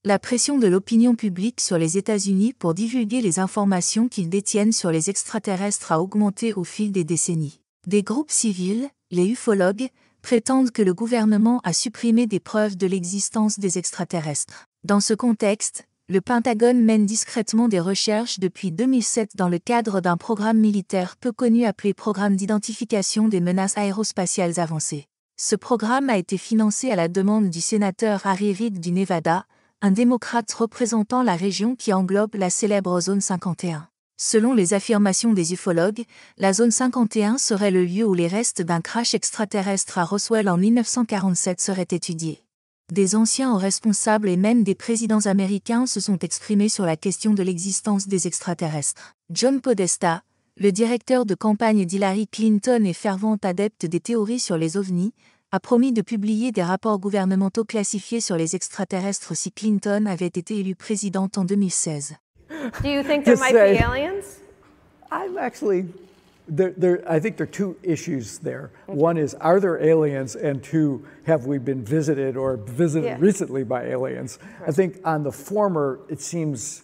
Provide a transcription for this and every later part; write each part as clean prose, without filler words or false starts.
La pression de l'opinion publique sur les États-Unis pour divulguer les informations qu'ils détiennent sur les extraterrestres a augmenté au fil des décennies. Des groupes civils, les ufologues, prétendent que le gouvernement a supprimé des preuves de l'existence des extraterrestres. Dans ce contexte, le Pentagone mène discrètement des recherches depuis 2007 dans le cadre d'un programme militaire peu connu appelé Programme d'identification des menaces aérospatiales avancées. Ce programme a été financé à la demande du sénateur Harry Reid du Nevada, un démocrate représentant la région qui englobe la célèbre Zone 51. Selon les affirmations des ufologues, la Zone 51 serait le lieu où les restes d'un crash extraterrestre à Roswell en 1947 seraient étudiés. Des anciens hauts responsables et même des présidents américains se sont exprimés sur la question de l'existence des extraterrestres. John Podesta, le directeur de campagne d'Hillary Clinton et fervent adepte des théories sur les ovnis, a promis de publier des rapports gouvernementaux classifiés sur les extraterrestres si Clinton avait été élue présidente en 2016. Do you think there might be aliens? I'm actually, I think there are two issues there. Okay. One is, are there aliens? And two, have we been visited or visited recently by aliens? Right. I think on the former, it seems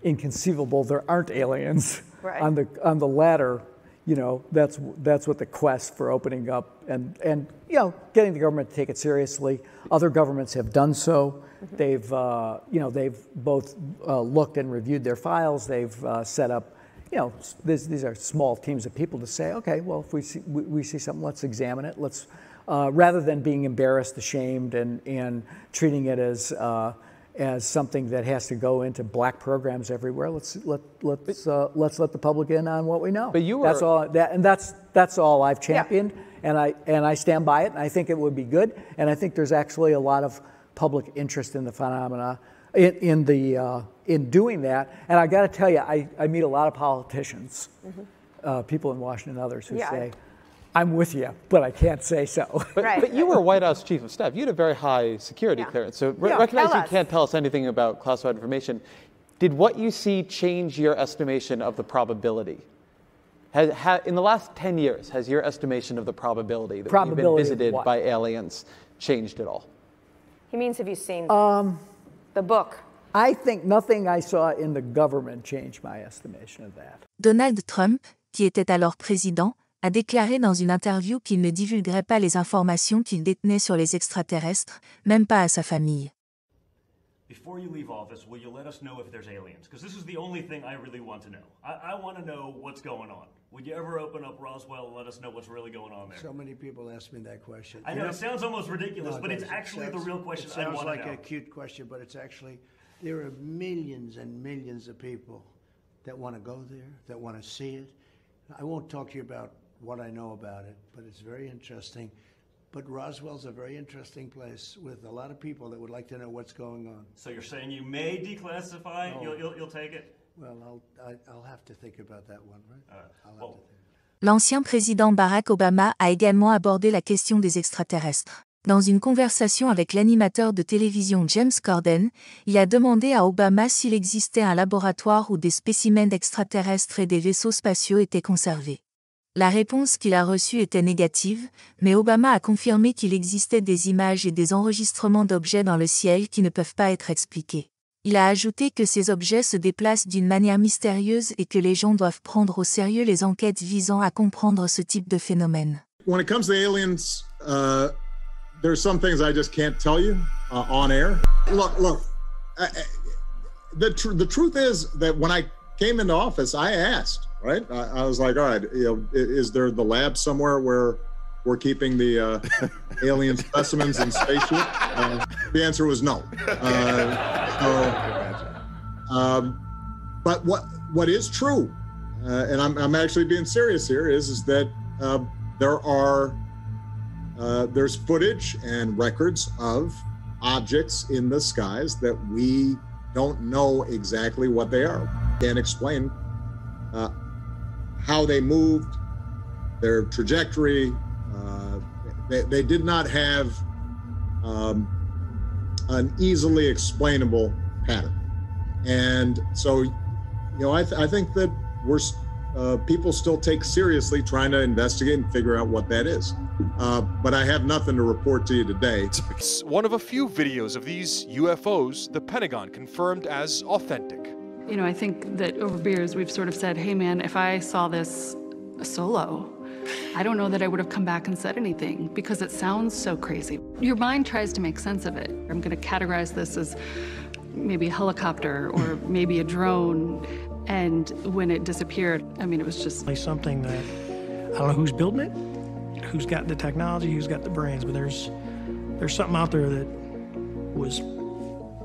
inconceivable there aren't aliens. Right. On the latter, you know, that's what the quest for opening up and you know, getting the government to take it seriously. Other governments have done so. Mm-hmm. They've both looked and reviewed their files. They've set up, you know, these are small teams of people to say, okay, well, if we see something, let's examine it. Let's rather than being embarrassed, ashamed, and treating it as something that has to go into black programs everywhere. Let's let the public in on what we know. But you were, that's all I've championed, and I stand by it. And I think it would be good. And I think there's actually a lot of public interest in the phenomena in doing that. and I got to tell you, I meet a lot of politicians, people in Washington and others who say, I'm with you, but I can't say so. But you were White House Chief of Staff. You had a very high security clearance. So recognize you can't tell us anything about classified information. Did what you see change your estimation of the probability? In the last 10 years, has your estimation of the probability that we've been visited by aliens changed at all? He means, have you seen the book? I think nothing I saw in the government changed my estimation of that. Donald Trump, qui était alors président, a déclaré dans une interview qu'il ne divulguerait pas les informations qu'il détenait sur les extraterrestres, même pas à sa famille. Before you leave office, will you let us know if there's aliens? Because this is the only thing I really want to know. I want to know what's going on. Would you ever open up Roswell and let us know what's really going on there? So many people ask me that question. I know, it sounds almost ridiculous, but it's actually the real question I want to know. It sounds like a cute question, but it's actually, there are millions and millions of people that want to go there, that want to see it. I won't talk to you about what I know about it, but it's very interesting. But Roswell's a very interesting place with a lot of people that would like to know what's going on. So you're saying you may declassify? No. You'll take it? Well, I'll have to think about that one, right? L'ancien président Barack Obama a également abordé la question des extraterrestres. Dans une conversation avec l'animateur de télévision James Corden, il a demandé à Obama s'il existait un laboratoire où des spécimens d'extraterrestres et des vaisseaux spatiaux étaient conservés. La réponse qu'il a reçue était négative, mais Obama a confirmé qu'il existait des images et des enregistrements d'objets dans le ciel qui ne peuvent pas être expliqués. Il a ajouté que ces objets se déplacent d'une manière mystérieuse et que les gens doivent prendre au sérieux les enquêtes visant à comprendre ce type de phénomène. When it comes to aliens, there's some things I just can't tell you on air. Look, the truth is that when I came into office, I asked, right? I was like, all right, you know, is there the lab somewhere where we're keeping the alien specimens in spaceship? The answer was no. But what is true, and I'm actually being serious here, is that there's footage and records of objects in the skies that we don't know exactly what they are. Can't explain how they moved, their trajectory. They did not have an easily explainable pattern. And so, you know, I think that people still take seriously trying to investigate and figure out what that is. But I have nothing to report to you today. It's one of a few videos of these UFOs the Pentagon confirmed as authentic. You know, I think that over beers we've sort of said, hey man, if I saw this solo, I don't know that I would have come back and said anything because it sounds so crazy. Your mind tries to make sense of it. I'm going to categorize this as maybe a helicopter or maybe a drone. And when it disappeared, I mean, it was just something that I don't know who's building it, who's got the technology, who's got the brains, but there's something out there that was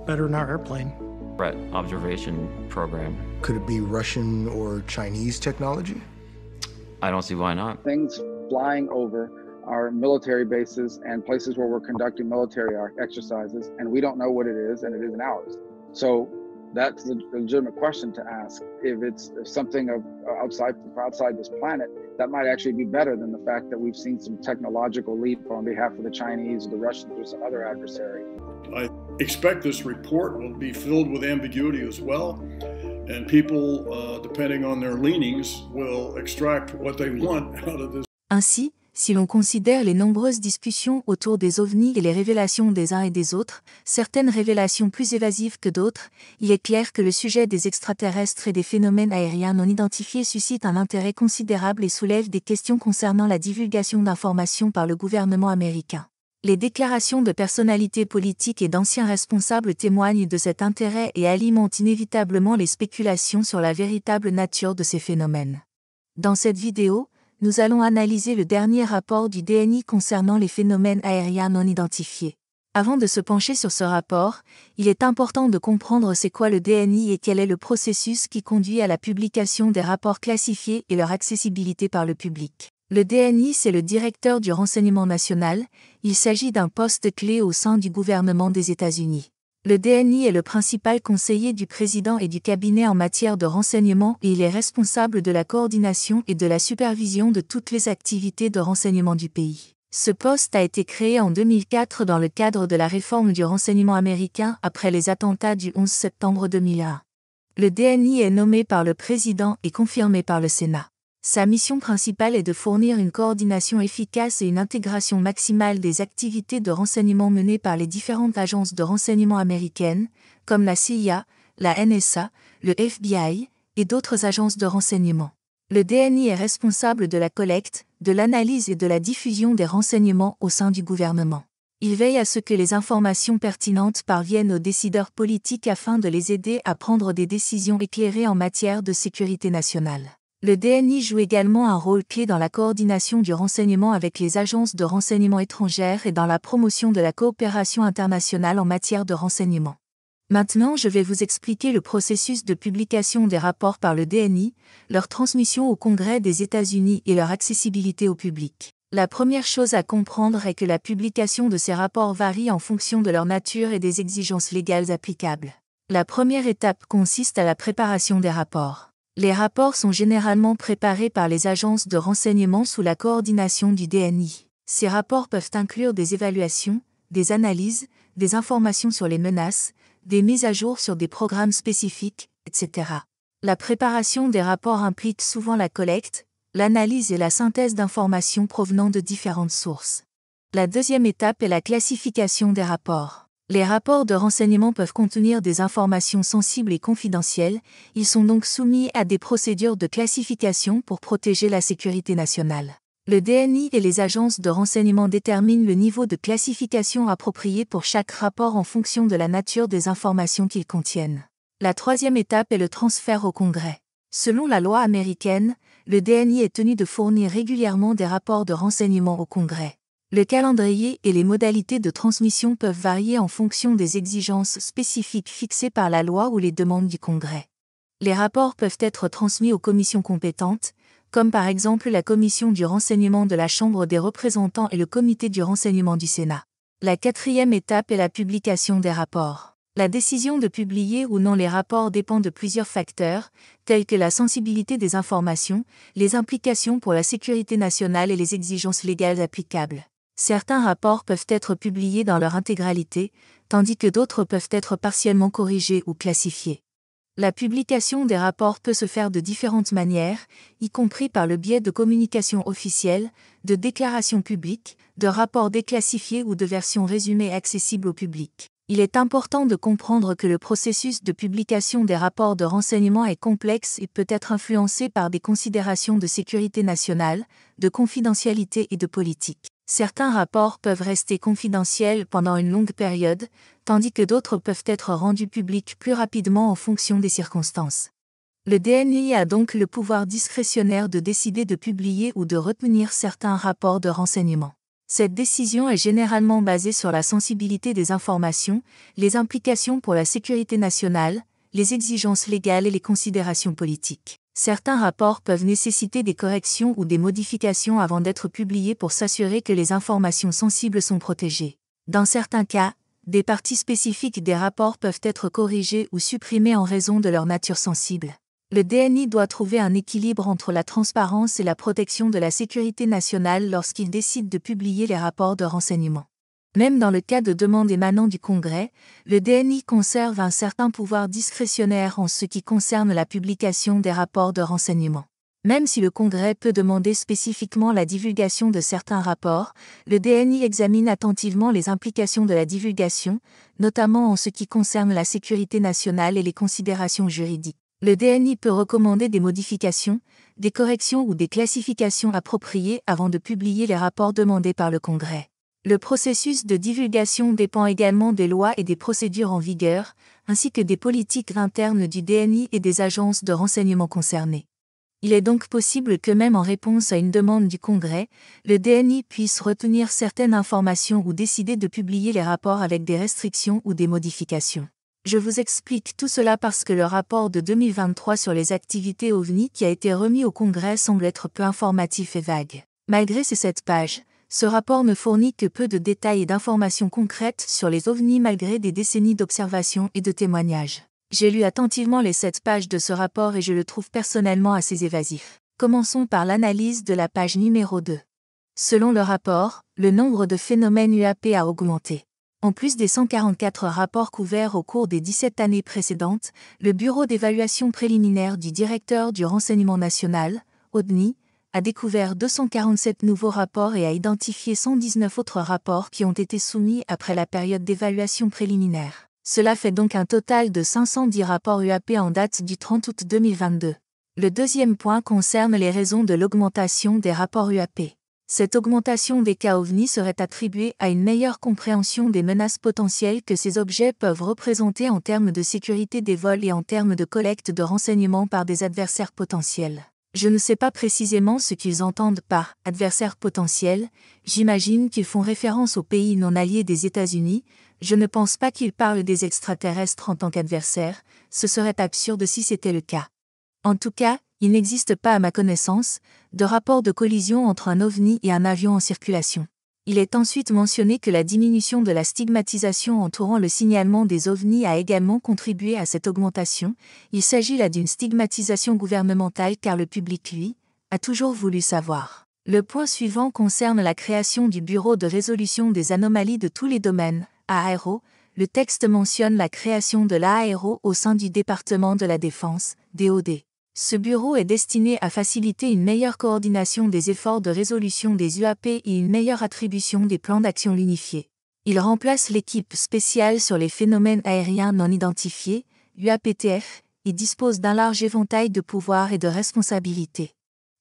better than our airplane. Threat observation program. Could it be Russian or Chinese technology? I don't see why not. Things flying over our military bases and places where we're conducting military exercises, and we don't know what it is, and it isn't ours. So that's the legitimate question to ask. If it's something of outside this planet, that might actually be better than the fact that we've seen some technological leap on behalf of the Chinese or the Russians or some other adversary. I expect this report will be filled with ambiguity as well, and people, depending on their leanings, will extract what they want out of this. Ainsi, si l'on considère les nombreuses discussions autour des ovnis et les révélations des uns et des autres, certaines révélations plus évasives que d'autres, il est clair que le sujet des extraterrestres et des phénomènes aériens non identifiés suscite un intérêt considérable et soulève des questions concernant la divulgation d'informations par le gouvernement américain. Les déclarations de personnalités politiques et d'anciens responsables témoignent de cet intérêt et alimentent inévitablement les spéculations sur la véritable nature de ces phénomènes. Dans cette vidéo, nous allons analyser le dernier rapport du DNI concernant les phénomènes aériens non identifiés. Avant de se pencher sur ce rapport, il est important de comprendre c'est quoi le DNI et quel est le processus qui conduit à la publication des rapports classifiés et leur accessibilité par le public. Le DNI, c'est le directeur du renseignement national, il s'agit d'un poste clé au sein du gouvernement des États-Unis. Le DNI est le principal conseiller du président et du cabinet en matière de renseignement et il est responsable de la coordination et de la supervision de toutes les activités de renseignement du pays. Ce poste a été créé en 2004 dans le cadre de la réforme du renseignement américain après les attentats du 11 septembre 2001. Le DNI est nommé par le président et confirmé par le Sénat. Sa mission principale est de fournir une coordination efficace et une intégration maximale des activités de renseignement menées par les différentes agences de renseignement américaines, comme la CIA, la NSA, le FBI et d'autres agences de renseignement. Le DNI est responsable de la collecte, de l'analyse et de la diffusion des renseignements au sein du gouvernement. Il veille à ce que les informations pertinentes parviennent aux décideurs politiques afin de les aider à prendre des décisions éclairées en matière de sécurité nationale. Le DNI joue également un rôle clé dans la coordination du renseignement avec les agences de renseignement étrangères et dans la promotion de la coopération internationale en matière de renseignement. Maintenant, je vais vous expliquer le processus de publication des rapports par le DNI, leur transmission au Congrès des États-Unis et leur accessibilité au public. La première chose à comprendre est que la publication de ces rapports varie en fonction de leur nature et des exigences légales applicables. La première étape consiste à la préparation des rapports. Les rapports sont généralement préparés par les agences de renseignement sous la coordination du DNI. Ces rapports peuvent inclure des évaluations, des analyses, des informations sur les menaces, des mises à jour sur des programmes spécifiques, etc. La préparation des rapports implique souvent la collecte, l'analyse et la synthèse d'informations provenant de différentes sources. La deuxième étape est la classification des rapports. Les rapports de renseignement peuvent contenir des informations sensibles et confidentielles, ils sont donc soumis à des procédures de classification pour protéger la sécurité nationale. Le DNI et les agences de renseignement déterminent le niveau de classification approprié pour chaque rapport en fonction de la nature des informations qu'ils contiennent. La troisième étape est le transfert au Congrès. Selon la loi américaine, le DNI est tenu de fournir régulièrement des rapports de renseignement au Congrès. Le calendrier et les modalités de transmission peuvent varier en fonction des exigences spécifiques fixées par la loi ou les demandes du Congrès. Les rapports peuvent être transmis aux commissions compétentes, comme par exemple la commission du renseignement de la Chambre des représentants et le comité du renseignement du Sénat. La quatrième étape est la publication des rapports. La décision de publier ou non les rapports dépend de plusieurs facteurs, tels que la sensibilité des informations, les implications pour la sécurité nationale et les exigences légales applicables. Certains rapports peuvent être publiés dans leur intégralité, tandis que d'autres peuvent être partiellement corrigés ou classifiés. La publication des rapports peut se faire de différentes manières, y compris par le biais de communications officielles, de déclarations publiques, de rapports déclassifiés ou de versions résumées accessibles au public. Il est important de comprendre que le processus de publication des rapports de renseignement est complexe et peut être influencé par des considérations de sécurité nationale, de confidentialité et de politique. Certains rapports peuvent rester confidentiels pendant une longue période, tandis que d'autres peuvent être rendus publics plus rapidement en fonction des circonstances. Le DNI a donc le pouvoir discrétionnaire de décider de publier ou de retenir certains rapports de renseignement. Cette décision est généralement basée sur la sensibilité des informations, les implications pour la sécurité nationale, les exigences légales et les considérations politiques. Certains rapports peuvent nécessiter des corrections ou des modifications avant d'être publiés pour s'assurer que les informations sensibles sont protégées. Dans certains cas, des parties spécifiques des rapports peuvent être corrigées ou supprimées en raison de leur nature sensible. Le DNI doit trouver un équilibre entre la transparence et la protection de la sécurité nationale lorsqu'il décide de publier les rapports de renseignement. Même dans le cas de demandes émanant du Congrès, le DNI conserve un certain pouvoir discrétionnaire en ce qui concerne la publication des rapports de renseignement. Même si le Congrès peut demander spécifiquement la divulgation de certains rapports, le DNI examine attentivement les implications de la divulgation, notamment en ce qui concerne la sécurité nationale et les considérations juridiques. Le DNI peut recommander des modifications, des corrections ou des classifications appropriées avant de publier les rapports demandés par le Congrès. Le processus de divulgation dépend également des lois et des procédures en vigueur, ainsi que des politiques internes du DNI et des agences de renseignement concernées. Il est donc possible que même en réponse à une demande du Congrès, le DNI puisse retenir certaines informations ou décider de publier les rapports avec des restrictions ou des modifications. Je vous explique tout cela parce que le rapport de 2023 sur les activités OVNI qui a été remis au Congrès semble être peu informatif et vague. Malgré ces 7 pages, ce rapport ne fournit que peu de détails et d'informations concrètes sur les OVNI malgré des décennies d'observations et de témoignages. J'ai lu attentivement les 7 pages de ce rapport et je le trouve personnellement assez évasif. Commençons par l'analyse de la page numéro 2. Selon le rapport, le nombre de phénomènes UAP a augmenté. En plus des 144 rapports couverts au cours des 17 années précédentes, le Bureau d'évaluation préliminaire du directeur du renseignement national, ODNI, a découvert 247 nouveaux rapports et a identifié 119 autres rapports qui ont été soumis après la période d'évaluation préliminaire. Cela fait donc un total de 510 rapports UAP en date du 30 août 2022. Le deuxième point concerne les raisons de l'augmentation des rapports UAP. Cette augmentation des cas OVNI serait attribuée à une meilleure compréhension des menaces potentielles que ces objets peuvent représenter en termes de sécurité des vols et en termes de collecte de renseignements par des adversaires potentiels. Je ne sais pas précisément ce qu'ils entendent par « adversaires potentiels », j'imagine qu'ils font référence aux pays non alliés des États-Unis, je ne pense pas qu'ils parlent des extraterrestres en tant qu'adversaires, ce serait absurde si c'était le cas. En tout cas, il n'existe pas à ma connaissance, de rapport de collision entre un OVNI et un avion en circulation. Il est ensuite mentionné que la diminution de la stigmatisation entourant le signalement des OVNI a également contribué à cette augmentation. Il s'agit là d'une stigmatisation gouvernementale car le public, lui, a toujours voulu savoir. Le point suivant concerne la création du Bureau de résolution des anomalies de tous les domaines, ARO. Le texte mentionne la création de l'ARO au sein du département de la Défense, DOD. Ce bureau est destiné à faciliter une meilleure coordination des efforts de résolution des UAP et une meilleure attribution des plans d'action unifiés. Il remplace l'équipe spéciale sur les phénomènes aériens non identifiés, UAPTF, et dispose d'un large éventail de pouvoirs et de responsabilités.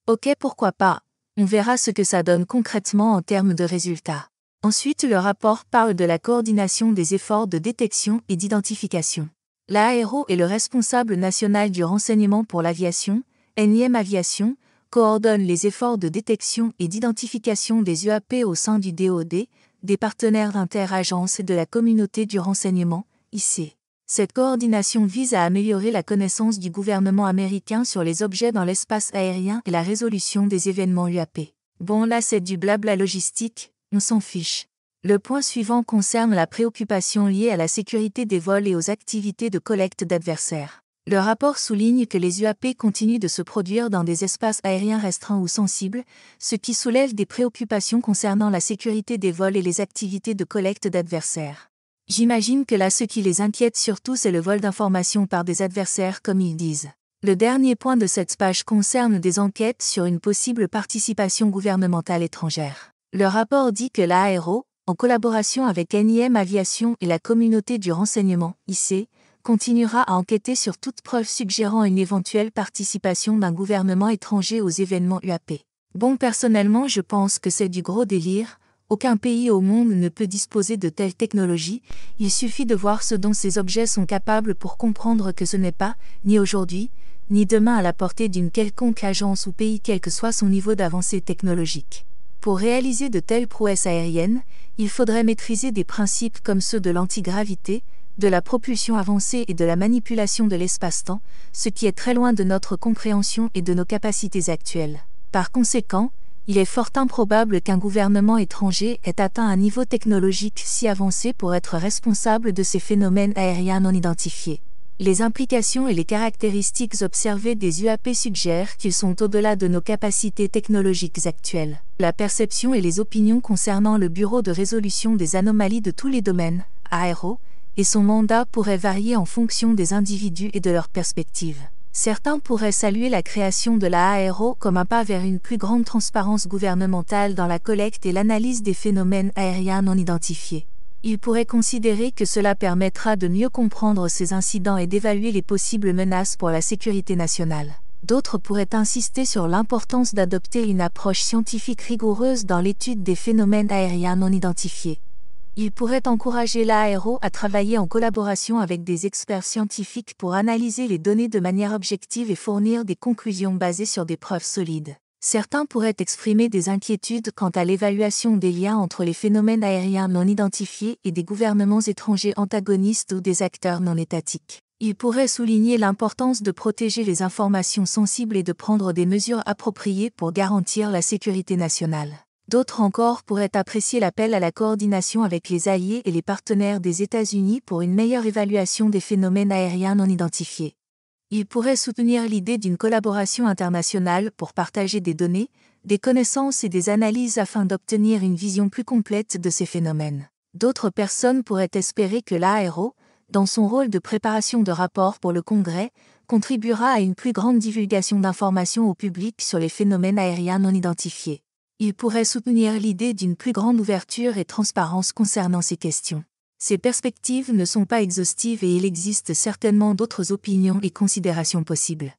Ok, pourquoi pas, on verra ce que ça donne concrètement en termes de résultats. Ensuite, le rapport parle de la coordination des efforts de détection et d'identification. L'ARO est le responsable national du renseignement pour l'aviation, NIM Aviation, coordonne les efforts de détection et d'identification des UAP au sein du DOD, des partenaires interagences et de la communauté du renseignement, IC. Cette coordination vise à améliorer la connaissance du gouvernement américain sur les objets dans l'espace aérien et la résolution des événements UAP. Bon, là c'est du blabla logistique, on s'en fiche. Le point suivant concerne la préoccupation liée à la sécurité des vols et aux activités de collecte d'adversaires. Le rapport souligne que les UAP continuent de se produire dans des espaces aériens restreints ou sensibles, ce qui soulève des préoccupations concernant la sécurité des vols et les activités de collecte d'adversaires. J'imagine que là ce qui les inquiète surtout c'est le vol d'informations par des adversaires comme ils disent. Le dernier point de cette page concerne des enquêtes sur une possible participation gouvernementale étrangère. Le rapport dit que l'ARO, en collaboration avec NIM Aviation et la communauté du renseignement, IC, continuera à enquêter sur toute preuve suggérant une éventuelle participation d'un gouvernement étranger aux événements UAP. Bon, personnellement, je pense que c'est du gros délire. Aucun pays au monde ne peut disposer de telles technologies, il suffit de voir ce dont ces objets sont capables pour comprendre que ce n'est pas, ni aujourd'hui, ni demain à la portée d'une quelconque agence ou pays quel que soit son niveau d'avancée technologique. Pour réaliser de telles prouesses aériennes, il faudrait maîtriser des principes comme ceux de l'antigravité, de la propulsion avancée et de la manipulation de l'espace-temps, ce qui est très loin de notre compréhension et de nos capacités actuelles. Par conséquent, il est fort improbable qu'un gouvernement étranger ait atteint un niveau technologique si avancé pour être responsable de ces phénomènes aériens non identifiés. Les implications et les caractéristiques observées des UAP suggèrent qu'ils sont au-delà de nos capacités technologiques actuelles. La perception et les opinions concernant le Bureau de résolution des anomalies de tous les domaines, ARO, et son mandat pourraient varier en fonction des individus et de leurs perspectives. Certains pourraient saluer la création de la ARO comme un pas vers une plus grande transparence gouvernementale dans la collecte et l'analyse des phénomènes aériens non identifiés. Ils pourraient considérer que cela permettra de mieux comprendre ces incidents et d'évaluer les possibles menaces pour la sécurité nationale. D'autres pourraient insister sur l'importance d'adopter une approche scientifique rigoureuse dans l'étude des phénomènes aériens non identifiés. Ils pourraient encourager l'ARO à travailler en collaboration avec des experts scientifiques pour analyser les données de manière objective et fournir des conclusions basées sur des preuves solides. Certains pourraient exprimer des inquiétudes quant à l'évaluation des liens entre les phénomènes aériens non identifiés et des gouvernements étrangers antagonistes ou des acteurs non étatiques. Ils pourraient souligner l'importance de protéger les informations sensibles et de prendre des mesures appropriées pour garantir la sécurité nationale. D'autres encore pourraient apprécier l'appel à la coordination avec les alliés et les partenaires des États-Unis pour une meilleure évaluation des phénomènes aériens non identifiés. Ils pourraient soutenir l'idée d'une collaboration internationale pour partager des données, des connaissances et des analyses afin d'obtenir une vision plus complète de ces phénomènes. D'autres personnes pourraient espérer que l'ARO, dans son rôle de préparation de rapports pour le Congrès, contribuera à une plus grande divulgation d'informations au public sur les phénomènes aériens non identifiés. Ils pourraient soutenir l'idée d'une plus grande ouverture et transparence concernant ces questions. Ces perspectives ne sont pas exhaustives et il existe certainement d'autres opinions et considérations possibles.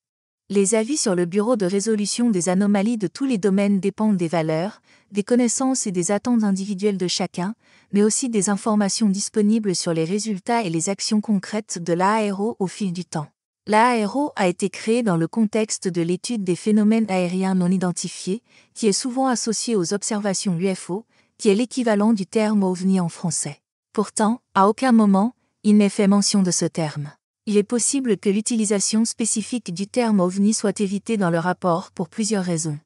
Les avis sur le Bureau de résolution des anomalies de tous les domaines dépendent des valeurs, des connaissances et des attentes individuelles de chacun, mais aussi des informations disponibles sur les résultats et les actions concrètes de l'ARO au fil du temps. L'ARO a été créée dans le contexte de l'étude des phénomènes aériens non identifiés, qui est souvent associée aux observations UFO, qui est l'équivalent du terme OVNI en français. Pourtant, à aucun moment, il n'est fait mention de ce terme. Il est possible que l'utilisation spécifique du terme OVNI soit évitée dans le rapport pour plusieurs raisons.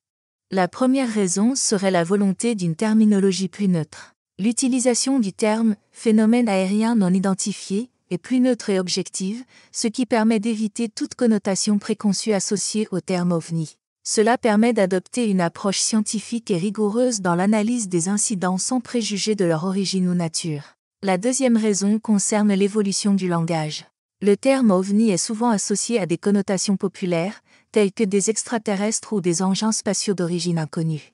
La première raison serait la volonté d'une terminologie plus neutre. L'utilisation du terme « phénomène aérien non identifié » est plus neutre et objective, ce qui permet d'éviter toute connotation préconçue associée au terme OVNI. Cela permet d'adopter une approche scientifique et rigoureuse dans l'analyse des incidents sans préjuger de leur origine ou nature. La deuxième raison concerne l'évolution du langage. Le terme OVNI est souvent associé à des connotations populaires, telles que des extraterrestres ou des engins spatiaux d'origine inconnue.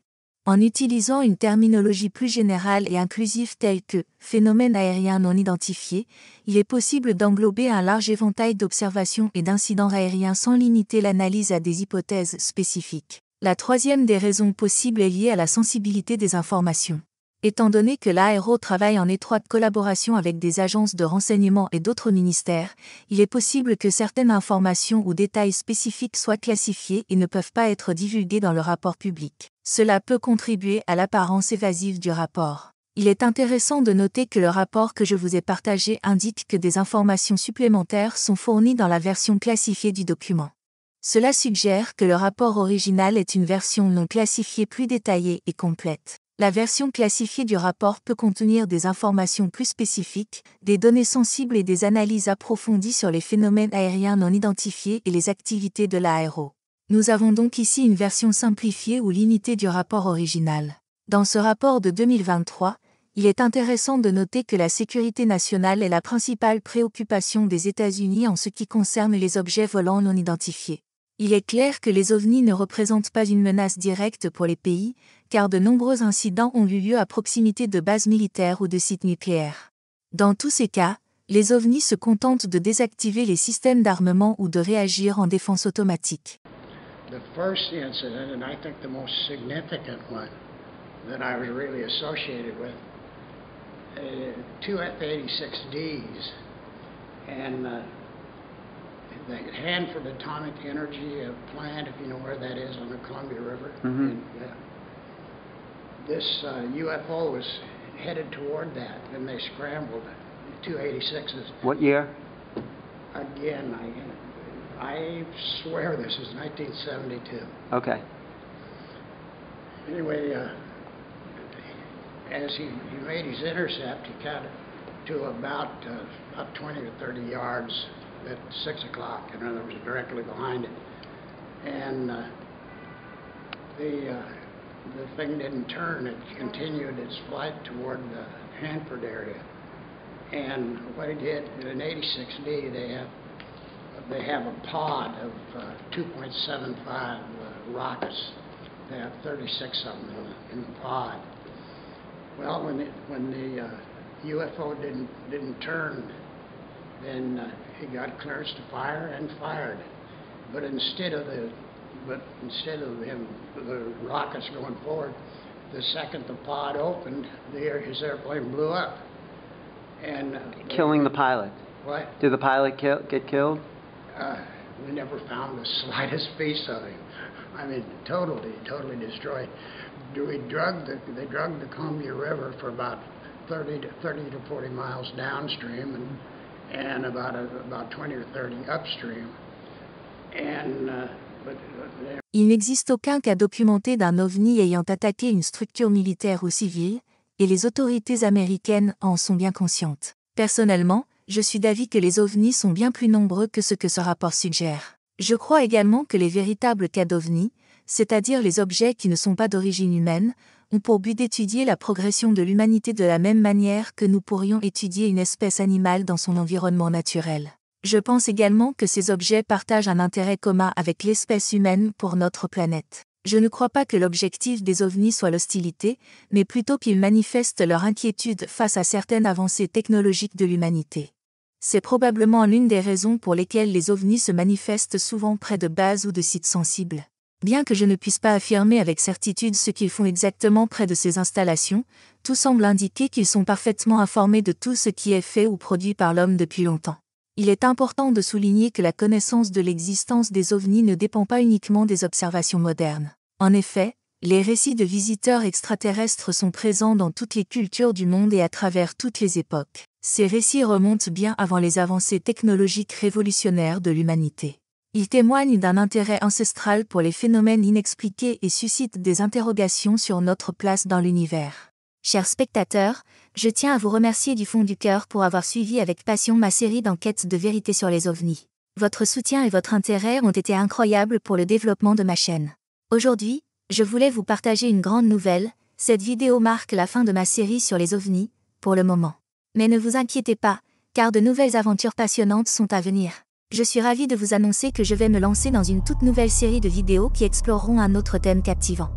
En utilisant une terminologie plus générale et inclusive telle que « phénomène aérien non identifié », il est possible d'englober un large éventail d'observations et d'incidents aériens sans limiter l'analyse à des hypothèses spécifiques. La troisième des raisons possibles est liée à la sensibilité des informations. Étant donné que l'ARO travaille en étroite collaboration avec des agences de renseignement et d'autres ministères, il est possible que certaines informations ou détails spécifiques soient classifiés et ne peuvent pas être divulgués dans le rapport public. Cela peut contribuer à l'apparence évasive du rapport. Il est intéressant de noter que le rapport que je vous ai partagé indique que des informations supplémentaires sont fournies dans la version classifiée du document. Cela suggère que le rapport original est une version non classifiée plus détaillée et complète. La version classifiée du rapport peut contenir des informations plus spécifiques, des données sensibles et des analyses approfondies sur les phénomènes aériens non identifiés et les activités de l'ARO. Nous avons donc ici une version simplifiée ou limitée du rapport original. Dans ce rapport de 2023, Il est intéressant de noter que la sécurité nationale est la principale préoccupation des États-Unis en ce qui concerne les objets volants non identifiés. Il est clair que les ovnis ne représentent pas une menace directe pour les pays, car de nombreux incidents ont eu lieu à proximité de bases militaires ou de sites nucléaires. Dans tous ces cas, les ovnis se contentent de désactiver les systèmes d'armement ou de réagir en défense automatique. The first incident, and I think the most significant one that I was really associated with, two F-86Ds, and the Hanford Atomic Energy plant, if you know where that is on the Columbia River. Mm-hmm. And, this UFO was headed toward that, and they scrambled. Two 86s. What year? Again, I swear this is 1972. Okay. Anyway, as he made his intercept, he got to about 20 or 30 yards at 6 o'clock. In other words, directly behind it. And the thing didn't turn. It continued its flight toward the Hanford area. And what he did in an 86D, they have a pod of 2.75 rockets. They have 36 of them in the pod. Well, when the UFO didn't turn, then he got clearance to fire and fired. But instead of the rockets going forward, the second the pod opened, his airplane blew up. And killing the pilot. What? Did the pilot get killed? We never found the slightest piece of him. I mean, totally destroyed. They drugged the Columbia River for about 30 to 40 miles downstream, and about 20 or 30 upstream. Il n'existe aucun cas documenté d'un ovni ayant attaqué une structure militaire ou civile, et les autorités américaines en sont bien conscientes. Personnellement, je suis d'avis que les ovnis sont bien plus nombreux que ce que ce rapport suggère. Je crois également que les véritables cas d'ovnis, c'est-à-dire les objets qui ne sont pas d'origine humaine, ont pour but d'étudier la progression de l'humanité de la même manière que nous pourrions étudier une espèce animale dans son environnement naturel. Je pense également que ces objets partagent un intérêt commun avec l'espèce humaine pour notre planète. Je ne crois pas que l'objectif des ovnis soit l'hostilité, mais plutôt qu'ils manifestent leur inquiétude face à certaines avancées technologiques de l'humanité. C'est probablement l'une des raisons pour lesquelles les ovnis se manifestent souvent près de bases ou de sites sensibles. Bien que je ne puisse pas affirmer avec certitude ce qu'ils font exactement près de ces installations, tout semble indiquer qu'ils sont parfaitement informés de tout ce qui est fait ou produit par l'homme depuis longtemps. Il est important de souligner que la connaissance de l'existence des ovnis ne dépend pas uniquement des observations modernes. En effet, les récits de visiteurs extraterrestres sont présents dans toutes les cultures du monde et à travers toutes les époques. Ces récits remontent bien avant les avancées technologiques révolutionnaires de l'humanité. Ils témoignent d'un intérêt ancestral pour les phénomènes inexpliqués et suscitent des interrogations sur notre place dans l'univers. Chers spectateurs, je tiens à vous remercier du fond du cœur pour avoir suivi avec passion ma série d'enquêtes de vérité sur les ovnis. Votre soutien et votre intérêt ont été incroyables pour le développement de ma chaîne. Aujourd'hui, je voulais vous partager une grande nouvelle. Cette vidéo marque la fin de ma série sur les ovnis, pour le moment. Mais ne vous inquiétez pas, car de nouvelles aventures passionnantes sont à venir. Je suis ravie de vous annoncer que je vais me lancer dans une toute nouvelle série de vidéos qui exploreront un autre thème captivant.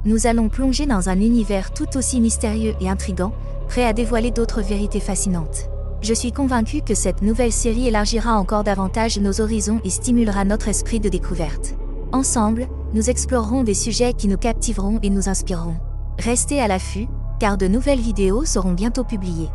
Nous allons plonger dans un univers tout aussi mystérieux et intrigant, prêt à dévoiler d'autres vérités fascinantes. Je suis convaincue que cette nouvelle série élargira encore davantage nos horizons et stimulera notre esprit de découverte. Ensemble, nous explorerons des sujets qui nous captiveront et nous inspireront. Restez à l'affût, car de nouvelles vidéos seront bientôt publiées.